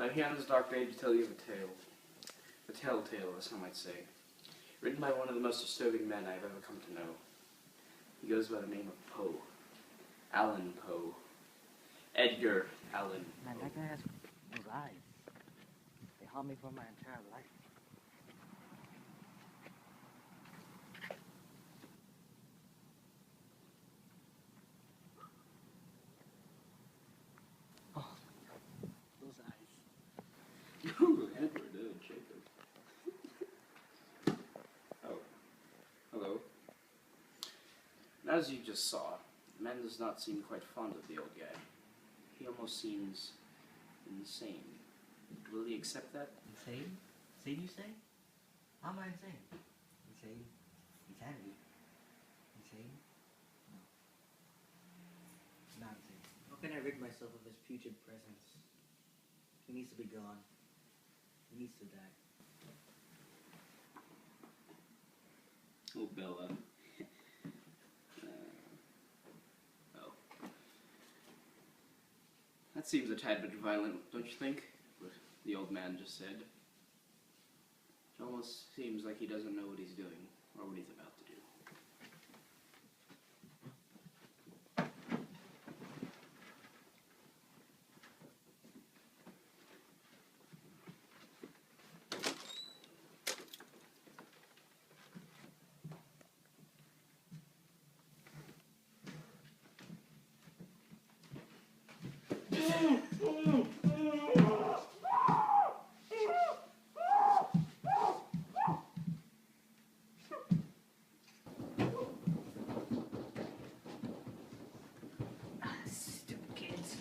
I'm here on this dark day to tell you of a tale. A telltale, as some might say. Written by one of the most disturbing men I've ever come to know. He goes by the name of Poe. Allan Poe. Edgar Allan Poe. Man, that guy has those eyes. They haunt me for my entire life. Oh, those eyes. Ooh, Edward, Jacob. Oh. Hello. As you just saw, the man does not seem quite fond of the old guy. He almost seems insane. Will he accept that? Insane? Insane, you say? How am I insane? Insane? Insanity? Insane? No. Not insane. How can I rid myself of his putrid presence? He needs to be gone. He needs to die. Oh, Bella. Oh. That seems a tad bit violent, don't you think? What the old man just said. It almost seems like he doesn't know what he's doing, or what he's about to do. Stupid kids.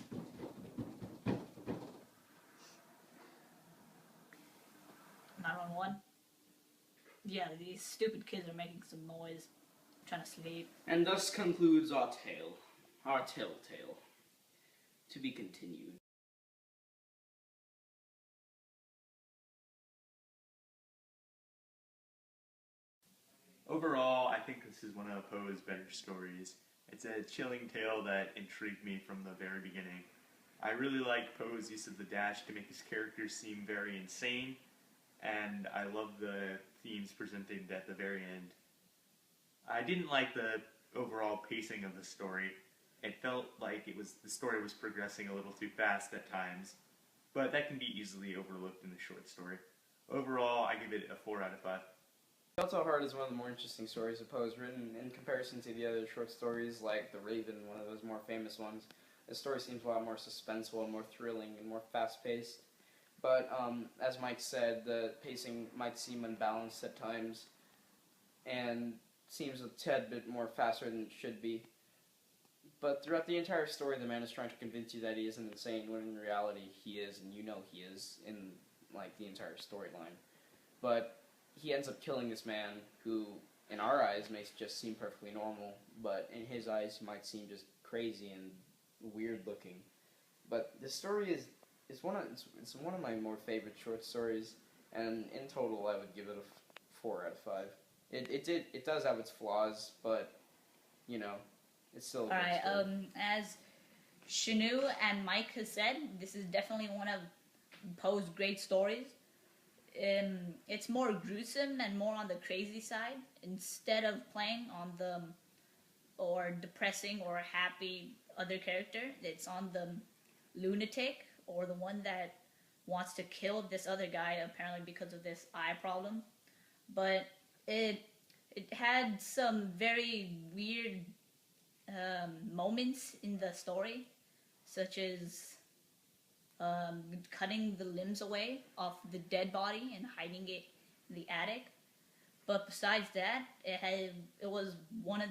Yeah, these stupid kids are making some noise, trying to sleep. And thus concludes our tale, our telltale. To be continued. Overall, I think this is one of Poe's better stories. It's a chilling tale that intrigued me from the very beginning. I really like Poe's use of the dash to make his characters seem very insane, and I love the themes presented at the very end. I didn't like the overall pacing of the story. It felt like the story was progressing a little too fast at times, but that can be easily overlooked in the short story. Overall, I give it a 4 out of 5. Telltale Heart is one of the more interesting stories of Poe's, written in comparison to the other short stories like The Raven, one of those more famous ones. The story seems a lot more suspenseful, more thrilling, and more fast-paced. But, as Mike said, the pacing might seem unbalanced at times, and seems a tad bit more faster than it should be. But throughout the entire story, the man is trying to convince you that he isn't insane, when in reality he is, and you know he is, in, like, the entire storyline. But he ends up killing this man who, in our eyes, may just seem perfectly normal, but in his eyes, he might seem just crazy and weird-looking. But this story is one of my more favorite short stories, and in total, I would give it a 4 out of 5. It does have its flaws, but, you know, it's still a good story. As Shanu and Mike has said, this is definitely one of Poe's great stories. It's more gruesome and more on the crazy side, instead of playing on the or depressing or happy other character. It's on the lunatic, or the one that wants to kill this other guy, apparently because of this eye problem. But it had some very weird moments in the story, such as cutting the limbs away of the dead body and hiding it in the attic. But besides that, it was one of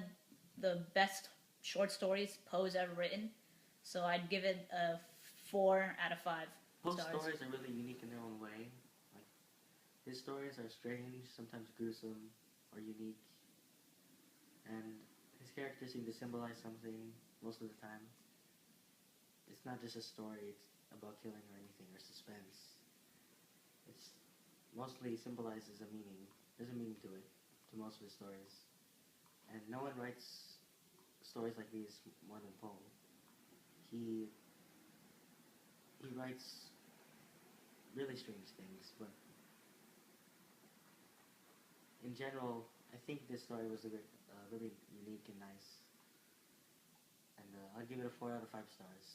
the best short stories Poe's ever written. So I'd give it a 4 out of 5 Poe's stars. stories are really unique in their own way. Like, his stories are strange, sometimes gruesome, or unique. And his characters seem to symbolize something most of the time. It's not just a story, it's about killing or anything, or suspense. It's mostly symbolizes a meaning. There's a meaning to it, to most of his stories. And no one writes stories like these more than Poe. He writes really strange things, but in general, I think this story was really unique and nice. And I'd give it a 4 out of 5 stars.